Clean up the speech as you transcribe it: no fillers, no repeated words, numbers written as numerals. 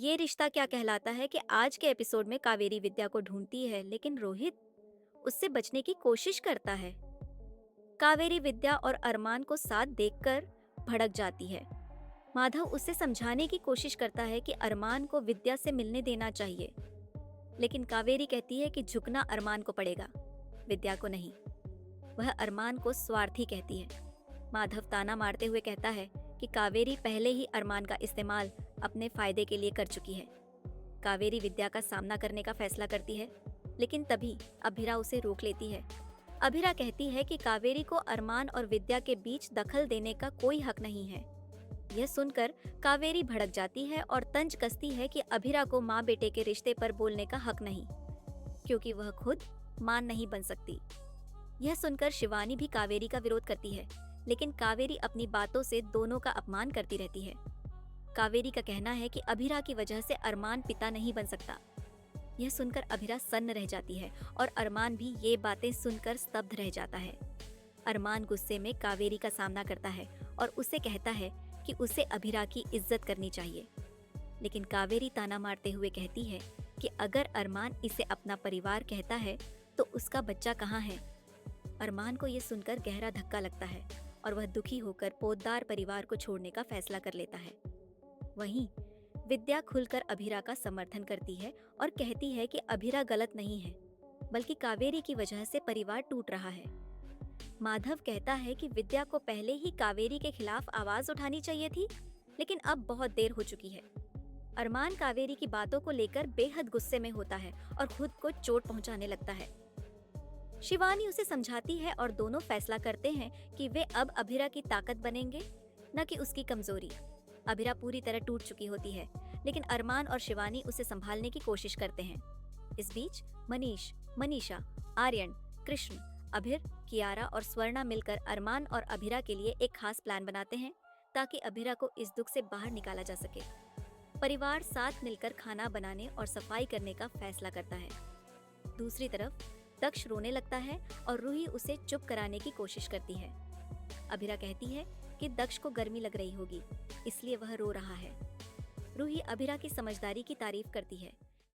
ये रिश्ता क्या कहलाता है कि आज के एपिसोड में कावेरी विद्या को ढूंढती है, लेकिन रोहित उससे बचने की कोशिश करता है। कावेरी विद्या और अरमान को साथ देखकर भड़क जाती है। माधव उसे समझाने की कोशिश करता है कि अरमान को विद्या से मिलने देना चाहिए, लेकिन कावेरी कहती है कि झुकना अरमान को पड़ेगा, विद्या को नहीं। वह अरमान को स्वार्थी कहती है। माधव ताना मारते हुए कहता है कि कावेरी पहले ही अरमान का इस्तेमाल अपने फायदे के लिए कर चुकी है। कावेरी विद्या का सामना करने का फैसला करती है, लेकिन तभी अभिरा उसे रोक लेती है। अभिरा कहती है कि कावेरी को अरमान और विद्या के बीच दखल देने का कोई हक नहीं है। यह सुनकर कावेरी भड़क जाती है और तंज कसती है कि अभिरा को माँ बेटे के रिश्ते पर बोलने का हक नहीं, क्योंकि वह खुद मां नहीं बन सकती। यह सुनकर शिवानी भी कावेरी का विरोध करती है, लेकिन कावेरी अपनी बातों से दोनों का अपमान करती रहती है। कावेरी का कहना है कि अभिरा की वजह से अरमान पिता नहीं बन सकता। यह सुनकर अभिरा सन्न रह जाती है और अरमान भी ये बातें सुनकर स्तब्ध रह जाता है। अरमान गुस्से में कावेरी का सामना करता है और उसे कहता है कि उसे अभिरा की इज्जत करनी चाहिए, लेकिन कावेरी ताना मारते हुए कहती है कि अगर अरमान इसे अपना परिवार कहता है तो उसका बच्चा कहाँ है। अरमान को यह सुनकर गहरा धक्का लगता है और वह दुखी होकर पोद्दार परिवार को छोड़ने का फैसला कर लेता है। वहीं विद्या खुलकर अभिरा का समर्थन करती है और कहती है कि अभिरा गलत नहीं है, बल्कि कावेरी की वजह से परिवार टूट रहा है। माधव कहता है कि विद्या को पहले ही कावेरी के खिलाफ आवाज उठानी चाहिए थी, लेकिन अब बहुत देर हो चुकी है। अरमान कावेरी की बातों को लेकर बेहद गुस्से में होता है और खुद को चोट पहुंचाने लगता है। शिवानी उसे समझाती है और दोनों फैसला करते हैं कि वे अब अभिरा की ताकत बनेंगे, न कि उसकी कमजोरी। अभिरा पूरी तरह टूट चुकी होती है, लेकिन अरमान और शिवानी उसे संभालने की कोशिश करते हैं। इस बीच मनीष, मनीषा, आर्यन, कृष्ण, अभिर, कियारा और स्वर्णा मिलकर अरमान और अभिरा के लिए एक खास प्लान बनाते हैं ताकि अभिरा को इस दुख से बाहर निकाला जा सके। परिवार साथ मिलकर खाना बनाने और सफाई करने का फैसला करता है। दूसरी तरफ दक्ष रोने लगता है और रूही उसे चुप कराने की कोशिश करती है। अभिरा कहती है कि दक्ष को गर्मी लग रही होगी, इसलिए वह रो रहा है। रूही अभिरा की समझदारी की तारीफ करती है